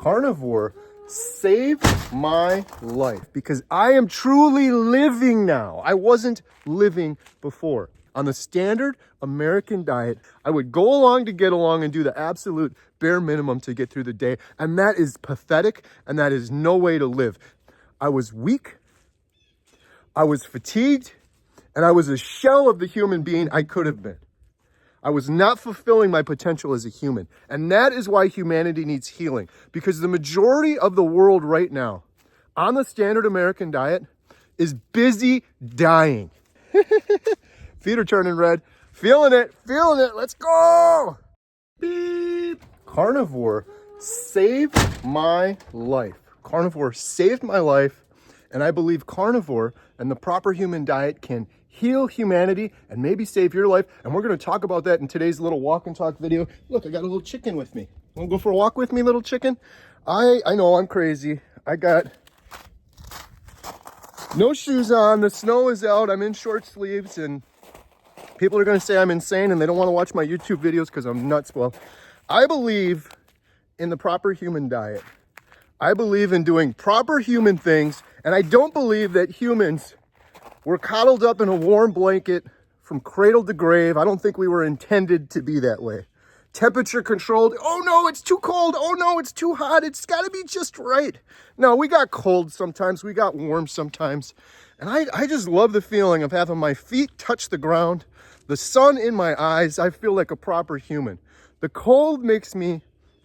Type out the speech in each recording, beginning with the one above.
Carnivore saved my life because I am truly living now. I wasn't living before. On the standard American diet, I would go along to get along and do the absolute bare minimum to get through the day. And that is pathetic, and that is no way to live. I was weak, I was fatigued, and I was a shell of the human being I could have been. I was not fulfilling my potential as a human. And that is why humanity needs healing. Because the majority of the world right now, on the standard American diet, is busy dying. Feet are turning red. Feeling it, let's go! Beep. Carnivore saved my life. Carnivore saved my life, and I believe carnivore and the proper human diet can heal humanity and maybe save your life. And we're going to talk about that in today's little walk and talk video. Look, I got a little chicken with me. Want to go for a walk with me, little chicken? I know I'm crazy. I got no shoes on. The snow is out. I'm in short sleeves, and people are going to say I'm insane and they don't want to watch my YouTube videos because I'm nuts. Well, I believe in the proper human diet. I believe in doing proper human things, and I don't believe that humans were coddled up in a warm blanket from cradle to grave. I don't think we were intended to be that way. Temperature controlled. Oh no, it's too cold. Oh no, it's too hot. It's got to be just right. No, we got cold sometimes. We got warm sometimes. And I just love the feeling of having my feet touch the ground, the sun in my eyes. I feel like a proper human. The cold makes me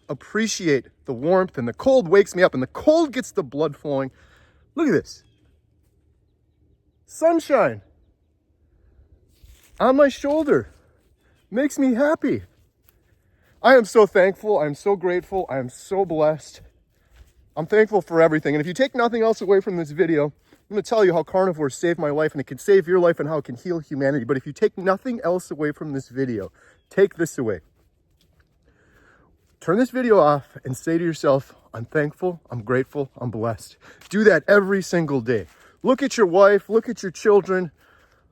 appreciate the warmth, and the cold wakes me up, and the cold gets the blood flowing. Look at this. Sunshine on my shoulder makes me happy. I am so thankful. I'm so grateful. I am so blessed. I'm thankful for everything. And if you take nothing else away from this video, I'm going to tell you how carnivore saved my life, and it can save your life, and how it can heal humanity. But if you take nothing else away from this video, take this away. Turn this video off and say to yourself, I'm thankful, I'm grateful, I'm blessed. Do that every single day. Look at your wife, look at your children,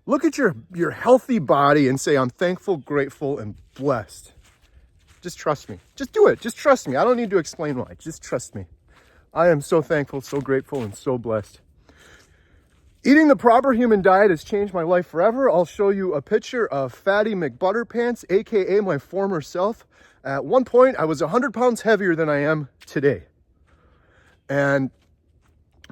look at your healthy body and say, I'm thankful, grateful, and blessed. Just trust me. Just do it. Just trust me. I don't need to explain why. Just trust me. I am so thankful, so grateful, and so blessed. Eating the proper human diet has changed my life forever. I'll show you a picture of Fatty McButterpants, aka my former self. At one point, I was 100 pounds heavier than I am today. And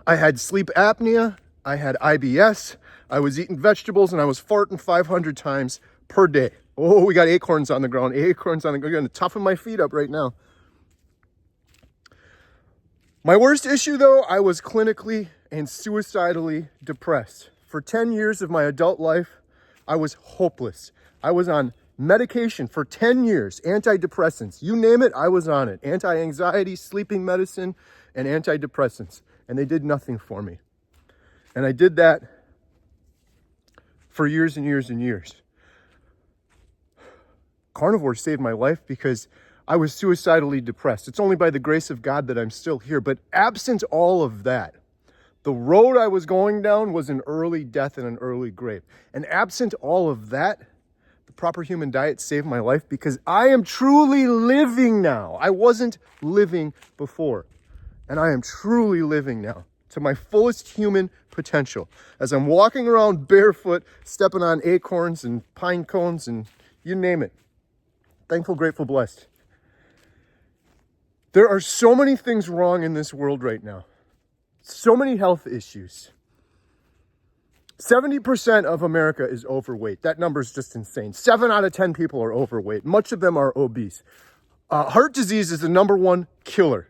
I had sleep apnea, I had IBS, I was eating vegetables, and I was farting 500 times per day. Oh, we got acorns on the ground, acorns on the ground. I'm going to toughen my feet up right now. My worst issue, though, I was clinically and suicidally depressed. For 10 years of my adult life, I was hopeless. I was on medication for 10 years, antidepressants. You name it, I was on it. Anti-anxiety, sleeping medicine, and antidepressants. And they did nothing for me. And I did that for years and years and years. Carnivore saved my life because I was suicidally depressed. It's only by the grace of God that I'm still here. But absent all of that, the road I was going down was an early death and an early grave. And absent all of that, the proper human diet saved my life because I am truly living now. I wasn't living before. And I am truly living now to my fullest human potential. As I'm walking around barefoot, stepping on acorns and pine cones and you name it. Thankful, grateful, blessed. There are so many things wrong in this world right now. So many health issues. 70% of America is overweight. That number is just insane. 7 out of 10 people are overweight. Much of them are obese. Heart disease is the #1 killer.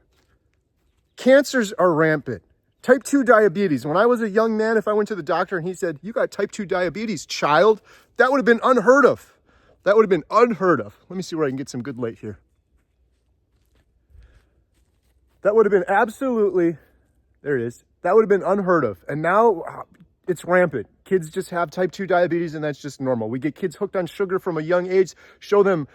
Cancers are rampant. Type 2 diabetes. When I was a young man, if I went to the doctor and he said, you got type 2 diabetes, child, that would have been unheard of. That would have been unheard of. Let me see where I can get some good light here. That would have been absolutely, there it is. That would have been unheard of. And now it's rampant. Kids just have type 2 diabetes, and that's just normal. We get kids hooked on sugar from a young age, show them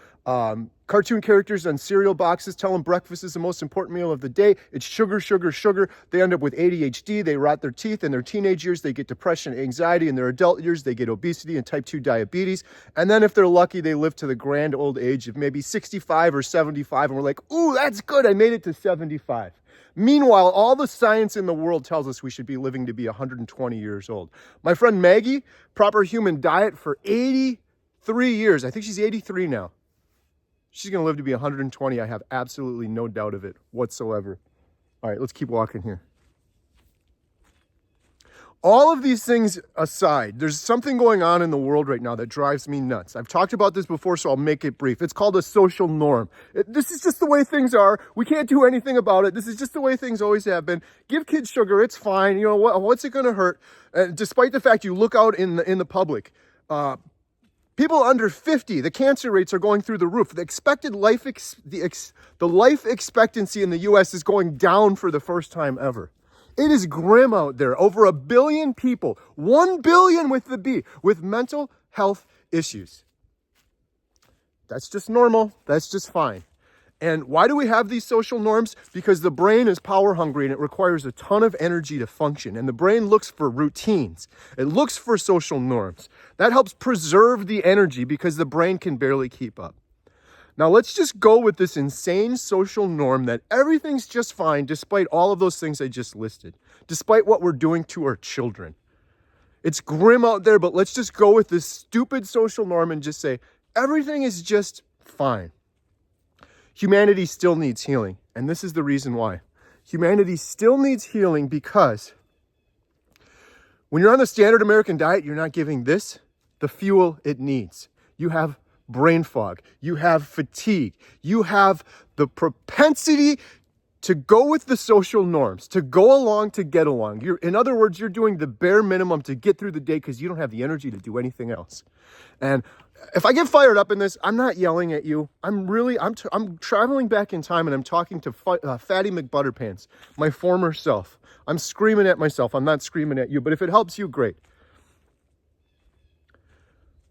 cartoon characters on cereal boxes, tell them breakfast is the most important meal of the day. It's sugar, sugar, sugar. They end up with ADHD. They rot their teeth. In their teenage years, they get depression, anxiety. In their adult years, they get obesity and type 2 diabetes. And then if they're lucky, they live to the grand old age of maybe 65 or 75. And we're like, ooh, that's good. I made it to 75. Meanwhile, all the science in the world tells us we should be living to be 120 years old. My friend Maggie, proper human diet for 83 years. I think she's 83 now. She's going to live to be 120. I have absolutely no doubt of it whatsoever. All right, let's keep walking here. All of these things aside, there's something going on in the world right now that drives me nuts. I've talked about this before, so I'll make it brief. It's called a social norm. This is just the way things are. We can't do anything about it. This is just the way things always have been. Give kids sugar, it's fine. You know, what's it going to hurt? Despite the fact you look out in the public, people under 50, the cancer rates are going through the roof. The expected life, the life expectancy in the U.S. is going down for the first time ever. It is grim out there. Over 1 billion people, 1 billion with the B, with mental health issues. That's just normal. That's just fine. And why do we have these social norms? Because the brain is power hungry and it requires a ton of energy to function. And the brain looks for routines. It looks for social norms. That helps preserve the energy because the brain can barely keep up. Now let's just go with this insane social norm that everything's just fine despite all of those things I just listed, despite what we're doing to our children. It's grim out there, but let's just go with this stupid social norm and just say everything is just fine. Humanity still needs healing, and this is the reason why. Humanity still needs healing because when you're on the standard American diet, you're not giving this the fuel it needs. You have brain fog, you have fatigue, you have the propensity to go with the social norms, to go along to get along. In other words, you're doing the bare minimum to get through the day because you don't have the energy to do anything else. And if I get fired up in this, I'm not yelling at you. I'm traveling back in time and I'm talking to Fatty McButterpants, my former self. I'm screaming at myself. I'm not screaming at you, but if it helps you, great.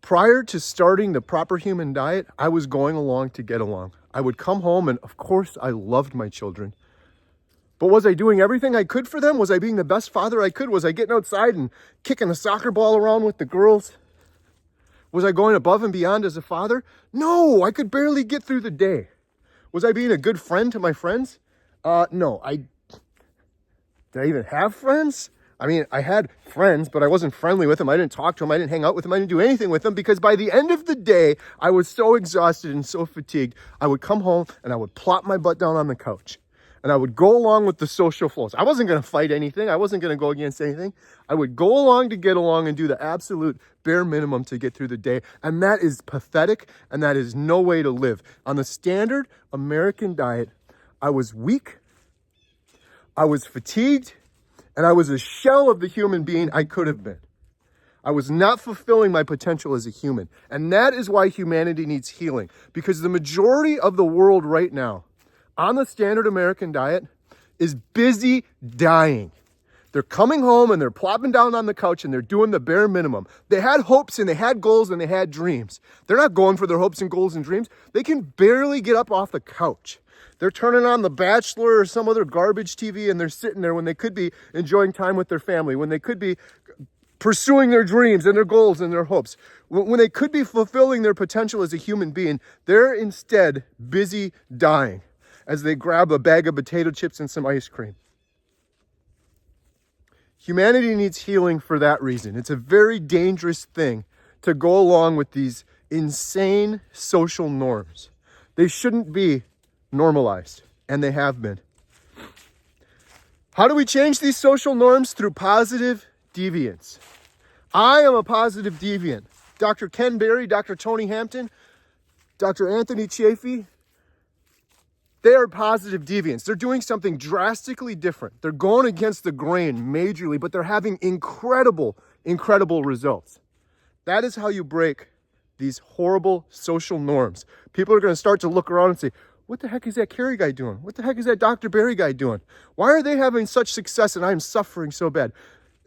Prior to starting the proper human diet, I was going along to get along. I would come home and of course I loved my children. But was I doing everything I could for them? Was I being the best father I could? Was I getting outside and kicking a soccer ball around with the girls? Was I going above and beyond as a father? No, I could barely get through the day. Was I being a good friend to my friends? No. Did I even have friends? I mean, I had friends, but I wasn't friendly with them. I didn't talk to them. I didn't hang out with them. I didn't do anything with them because by the end of the day, I was so exhausted and so fatigued. I would come home and I would plop my butt down on the couch and I would go along with the social flows. I wasn't going to fight anything. I wasn't going to go against anything. I would go along to get along and do the absolute bare minimum to get through the day. And that is pathetic and that is no way to live. On the standard American diet, I was weak, I was fatigued, and I was a shell of the human being I could have been. I was not fulfilling my potential as a human. And that is why humanity needs healing. Because the majority of the world right now, on the standard American diet, is busy dying. They're coming home and they're plopping down on the couch and they're doing the bare minimum. They had hopes and they had goals and they had dreams. They're not going for their hopes and goals and dreams. They can barely get up off the couch. They're turning on The Bachelor or some other garbage TV and they're sitting there when they could be enjoying time with their family, when they could be pursuing their dreams and their goals and their hopes, when they could be fulfilling their potential as a human being. They're instead busy dying as they grab a bag of potato chips and some ice cream. Humanity needs healing for that reason. It's a very dangerous thing to go along with these insane social norms. They shouldn't be normalized, and they have been. How do we change these social norms? Through positive deviance. I am a positive deviant. Dr. Ken Berry, Dr. Tony Hampton, Dr. Anthony Chafee, they are positive deviants. They're doing something drastically different. They're going against the grain majorly, but they're having incredible, incredible results. That is how you break these horrible social norms. People are going to start to look around and say, what the heck is that Carrie guy doing? What the heck is that Dr. Berry guy doing? Why are they having such success and I'm suffering so bad?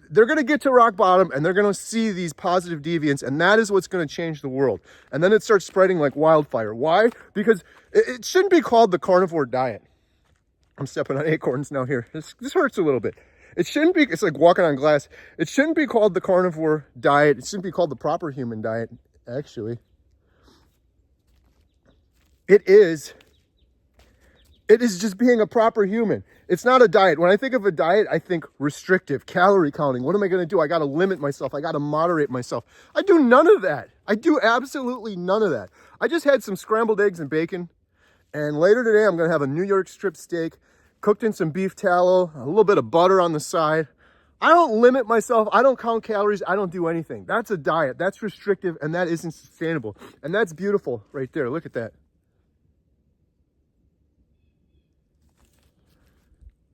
they're going to get to rock bottom and they're going to see these positive deviants, and that is what's going to change the world. And then it starts spreading like wildfire. Why? Because it shouldn't be called the carnivore diet. I'm stepping on acorns now here. This hurts a little bit. It shouldn't be, it's like walking on glass. It shouldn't be called the carnivore diet. It shouldn't be called the proper human diet, actually. It is just being a proper human. It's not a diet. When I think of a diet, I think restrictive, calorie counting. What am I going to do? I got to limit myself. I got to moderate myself. I do none of that. I do absolutely none of that. I just had some scrambled eggs and bacon. And later today, I'm going to have a New York strip steak cooked in some beef tallow, a little bit of butter on the side. I don't limit myself. I don't count calories. I don't do anything. That's a diet. That's restrictive, and that isn't sustainable. And that's beautiful right there. Look at that.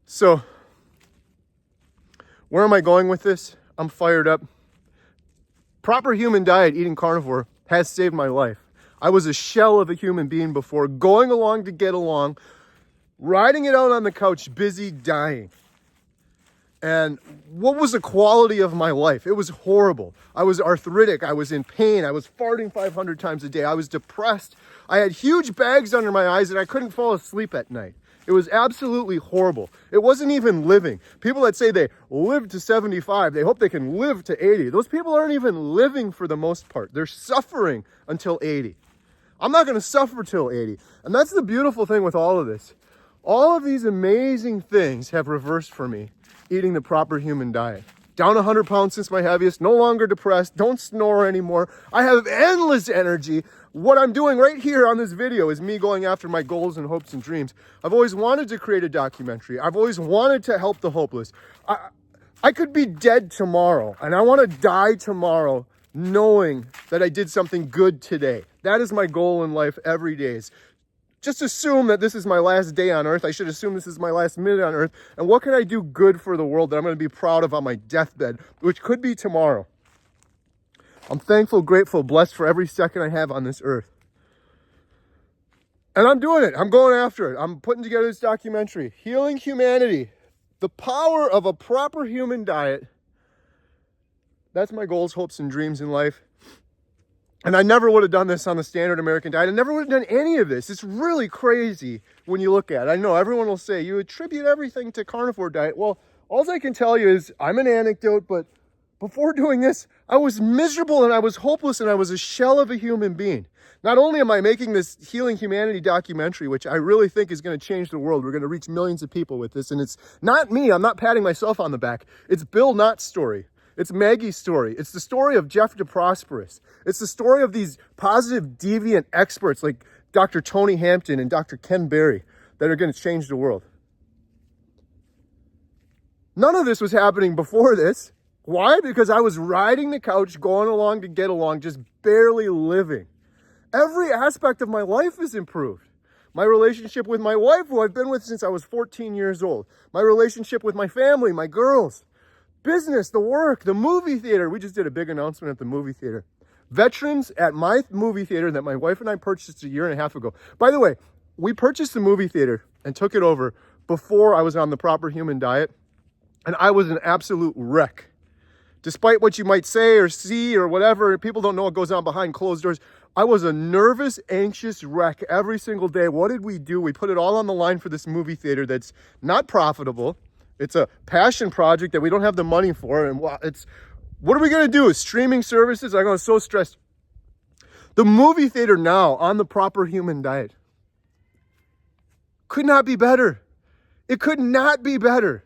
So, where am I going with this? I'm fired up. Proper human diet, eating carnivore, has saved my life. I was a shell of a human being before, going along to get along, riding it out on the couch, busy dying. And what was the quality of my life? It was horrible. I was arthritic. I was in pain. I was farting 500 times a day. I was depressed. I had huge bags under my eyes and I couldn't fall asleep at night. It was absolutely horrible. It wasn't even living. People that say they live to 75, they hope they can live to 80. Those people aren't even living for the most part. They're suffering until 80. I'm not going to suffer till 80. And that's the beautiful thing with all of this. All of these amazing things have reversed for me, eating the proper human diet. Down 100 pounds since my heaviest, no longer depressed, don't snore anymore. I have endless energy. What I'm doing right here on this video is me going after my goals and hopes and dreams. I've always wanted to create a documentary. I've always wanted to help the hopeless. I could be dead tomorrow, and I want to die tomorrow knowing that I did something good today. That is my goal in life every day. Just assume that this is my last day on earth. I should assume this is my last minute on earth. And what can I do good for the world that I'm going to be proud of on my deathbed, which could be tomorrow? I'm thankful, grateful, blessed for every second I have on this earth. And I'm doing it. I'm going after it. I'm putting together this documentary, Healing Humanity, the power of a proper human diet. That's my goals, hopes, and dreams in life. And I never would have done this on the standard American diet. I never would have done any of this. It's really crazy when you look at it. I know everyone will say, you attribute everything to carnivore diet. Well, all I can tell you is I'm an anecdote, but before doing this, I was miserable and I was hopeless and I was a shell of a human being. Not only am I making this Healing Humanity documentary, which I really think is going to change the world. We're going to reach millions of people with this. And it's not me. I'm not patting myself on the back. It's Bill Knott's story. It's Maggie's story. It's the story of Jeff DeProsperous. It's the story of these positive deviant experts like Dr. Tony Hampton and Dr. Ken Berry that are going to change the world. None of this was happening before this. Why? Because I was riding the couch, going along to get along, just barely living. Every aspect of my life is improved. My relationship with my wife, who I've been with since I was 14 years old. My relationship with my family, my girls. Business, the work, the movie theater. We just did a big announcement at the movie theater. Veterans at my movie theater that my wife and I purchased a year and a half ago. By the way, we purchased the movie theater and took it over before I was on the proper human diet. And I was an absolute wreck. Despite what you might say or see or whatever, people don't know what goes on behind closed doors. I was a nervous, anxious wreck every single day. What did we do? We put it all on the line for this movie theater that's not profitable. It's a passion project that we don't have the money for. And what are we going to do? Streaming services? I got so stressed. The movie theater now on the proper human diet could not be better. It could not be better.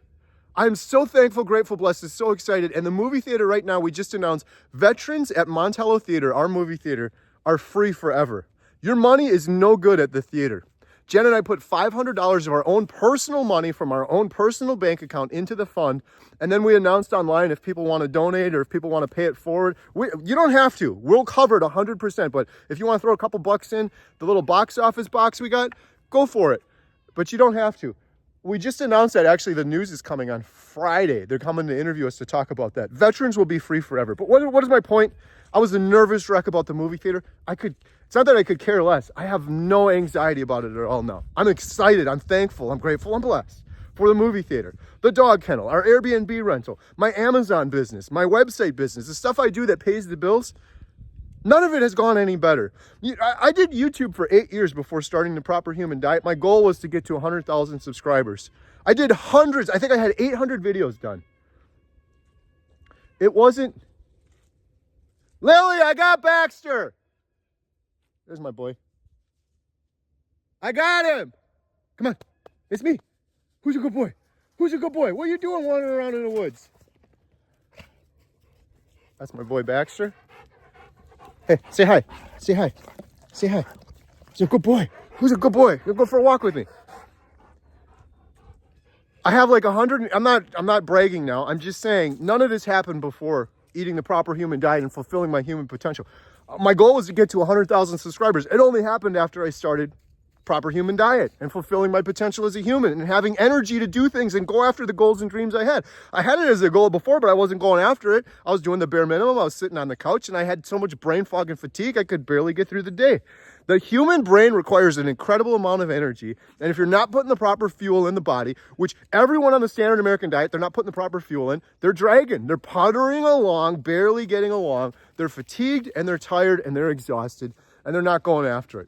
I'm so thankful, grateful, blessed, and so excited. And the movie theater right now, we just announced, veterans at Montello Theater, our movie theater, are free forever. Your money is no good at the theater. Jen and I put $500 of our own personal money from our own personal bank account into the fund. And then we announced online if people want to donate or if people want to pay it forward. You don't have to. We'll cover it 100%. But if you want to throw a couple bucks in the little box office box we got, go for it. But you don't have to. We just announced that actually the news is coming on Friday. They're coming to interview us to talk about that. Veterans will be free forever. But what is my point? I was a nervous wreck about the movie theater. It's not that I could care less. I have no anxiety about it at all now. I'm excited. I'm thankful. I'm grateful. I'm blessed for the movie theater, the dog kennel, our Airbnb rental, my Amazon business, my website business, the stuff I do that pays the bills. None of it has gone any better. I did YouTube for 8 years before starting the Proper Human Diet. My goal was to get to 100,000 subscribers. I did hundreds. I think I had 800 videos done. It wasn't... Lily, I got Baxter. There's my boy. I got him. Come on. It's me. Who's a good boy? Who's a good boy? What are you doing wandering around in the woods? That's my boy Baxter. Hey, say hi. Say hi. Say hi. He's a good boy. Who's a good boy? You'll go for a walk with me. I have like 100. I'm not bragging now. I'm just saying none of this happened before eating the Proper Human Diet and fulfilling my human potential. My goal was to get to 100,000 subscribers. It only happened after I started Proper Human Diet and fulfilling my potential as a human and having energy to do things and go after the goals and dreams I had. I had it as a goal before, but I wasn't going after it. I was doing the bare minimum. I was sitting on the couch and I had so much brain fog and fatigue, I could barely get through the day. The human brain requires an incredible amount of energy. And if you're not putting the proper fuel in the body, which everyone on the standard American diet, they're not putting the proper fuel in, they're dragging. They're puttering along, barely getting along. They're fatigued and they're tired and they're exhausted and they're not going after it.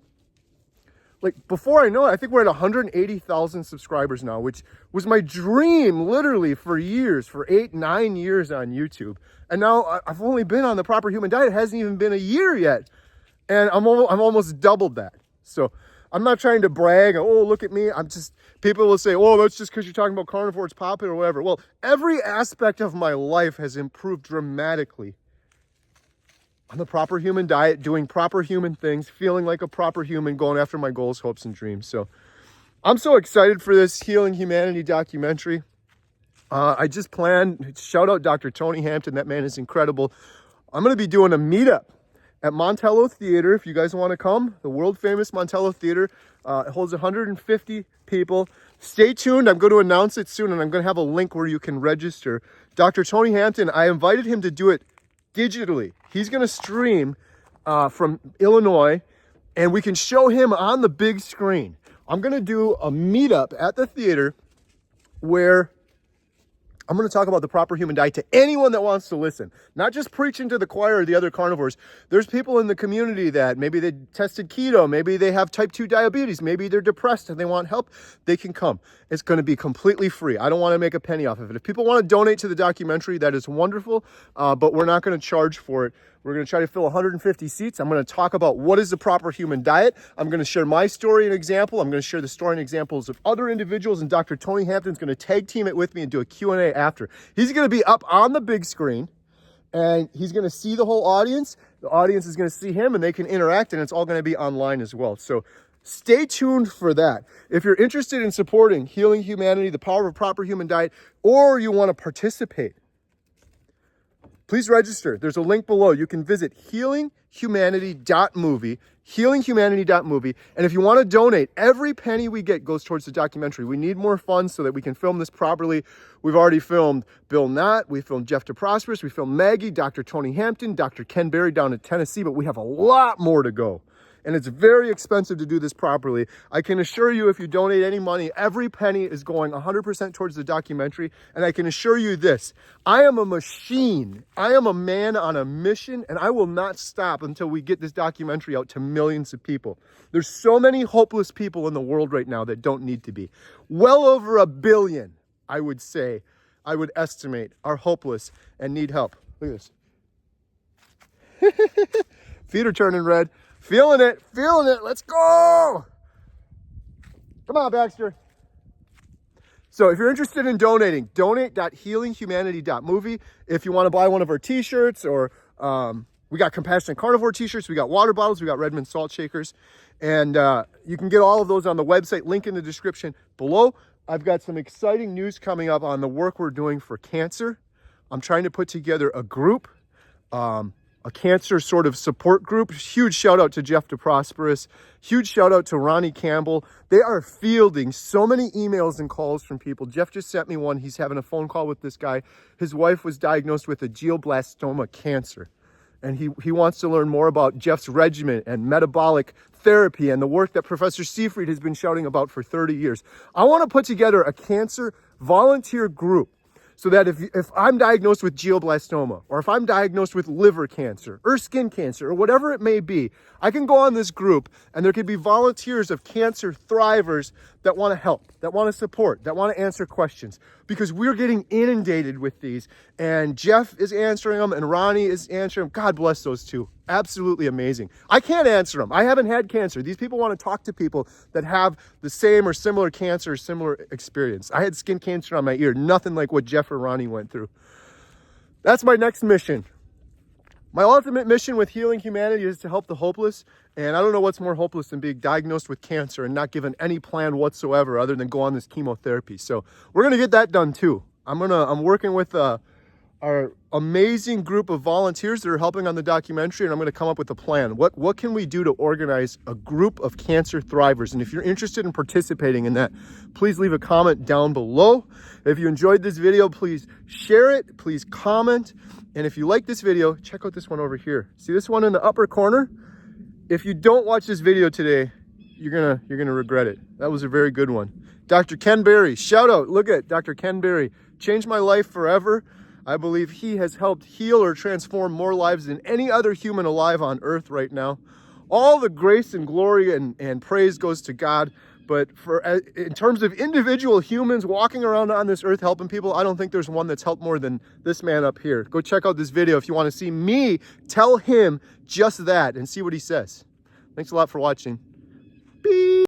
Like, before I know it, I think we're at 180,000 subscribers now, which was my dream literally for years, for 8-9 years on YouTube. And now I've only been on the Proper Human Diet. It hasn't even been a year yet. And I'm almost doubled that. So I'm not trying to brag. Oh, look at me. People will say, oh, that's just because you're talking about carnivore, it's popular or whatever. Well, every aspect of my life has improved dramatically on the Proper Human Diet, doing proper human things, feeling like a proper human, going after my goals, hopes, and dreams. So I'm so excited for this Healing Humanity documentary. I just planned, shout out Dr. Tony Hampton. That man is incredible. I'm going to be doing a meetup at Montello Theater. If you guys want to come, the world famous Montello Theater, it holds 150 people. Stay tuned. I'm going to announce it soon, and I'm going to have a link where you can register. Dr. Tony Hampton, I invited him to do it digitally. He's going to stream from Illinois, and we can show him on the big screen. I'm going to do a meetup at the theater where I'm going to talk about the Proper Human Diet to anyone that wants to listen. Not just preaching to the choir or the other carnivores. There's people in the community that maybe they tested keto, maybe they have type 2 diabetes, maybe they're depressed and they want help. They can come. It's going to be completely free. I don't want to make a penny off of it. If people want to donate to the documentary, that is wonderful, but we're not going to charge for it. We're going to try to fill 150 seats. I'm going to talk about what is the Proper Human Diet. I'm going to share my story and example. I'm going to share the story and examples of other individuals, and Dr. Tony Hampton's going to tag team it with me and do a Q&A after. He's going to be up on the big screen, and he's going to see the whole audience. The audience is going to see him, and they can interact, and it's all going to be online as well. So stay tuned for that. If you're interested in supporting Healing Humanity, the power of a Proper Human Diet, or you want to participate, please register. There's a link below. You can visit healinghumanity.movie, healinghumanity.movie. And if you want to donate, every penny we get goes towards the documentary. We need more funds so that we can film this properly. We've already filmed Bill Knott. We filmed Jeff DeProsperous. We filmed Maggie, Dr. Tony Hampton, Dr. Ken Berry down in Tennessee. But we have a lot more to go. And it's very expensive to do this properly. I can assure you, if you donate any money, every penny is going 100% towards the documentary. And I can assure you this, I am a machine. I am a man on a mission, and I will not stop until we get this documentary out to millions of people. There's so many hopeless people in the world right now that don't need to be. Well over 1 billion, I would say, I would estimate, are hopeless and need help. Look at this. Feet are turning red. Feeling it, let's go. Come on, Baxter. So if you're interested in donating, donate.healinghumanity.movie. If you want to buy one of our t-shirts, or we got Compassionate Carnivore t-shirts, we got water bottles, we got Redmond salt shakers, and you can get all of those on the website, link in the description below. I've got some exciting news coming up on the work we're doing for cancer. I'm trying to put together a group, a cancer sort of support group. Huge shout out to Jeff DeProsperous. Huge shout out to Ronnie Campbell. They are fielding so many emails and calls from people. Jeff just sent me one. He's having a phone call with this guy. His wife was diagnosed with a glioblastoma cancer. And he wants to learn more about Jeff's regimen and metabolic chemotherapy and the work that Professor Seifried has been shouting about for 30 years. I want to put together a cancer volunteer group so that if I'm diagnosed with glioblastoma, or if I'm diagnosed with liver cancer or skin cancer or whatever it may be, I can go on this group and there could be volunteers of cancer thrivers that want to help, that want to support, that want to answer questions, because we're getting inundated with these, and Jeff is answering them and Ronnie is answering them. God bless those two. Absolutely amazing. I can't answer them. I haven't had cancer. These people want to talk to people that have the same or similar cancer or similar experience. I had skin cancer on my ear, nothing like what Jeff or Ronnie went through. That's my next mission. My ultimate mission with Healing Humanity is to help the hopeless, and I don't know what's more hopeless than being diagnosed with cancer and not given any plan whatsoever other than go on this chemotherapy. So we're going to get that done too. I'm working with our amazing group of volunteers that are helping on the documentary, and I'm going to come up with a plan. What can we do to organize a group of cancer thrivers? And if you're interested in participating in that, please leave a comment down below. If you enjoyed this video, please share it, please comment. And if you like this video, check out this one over here. See this one in the upper corner? If you don't watch this video today, you're gonna regret it. That was a very good one. Dr. Ken Berry, shout out. Look at Dr. Ken Berry. Changed my life forever. I believe he has helped heal or transform more lives than any other human alive on earth right now. All the grace and glory and praise goes to God. But in terms of individual humans walking around on this earth helping people, I don't think there's one that's helped more than this man up here. Go check out this video if you want to see me tell him just that and see what he says. Thanks a lot for watching. Beep.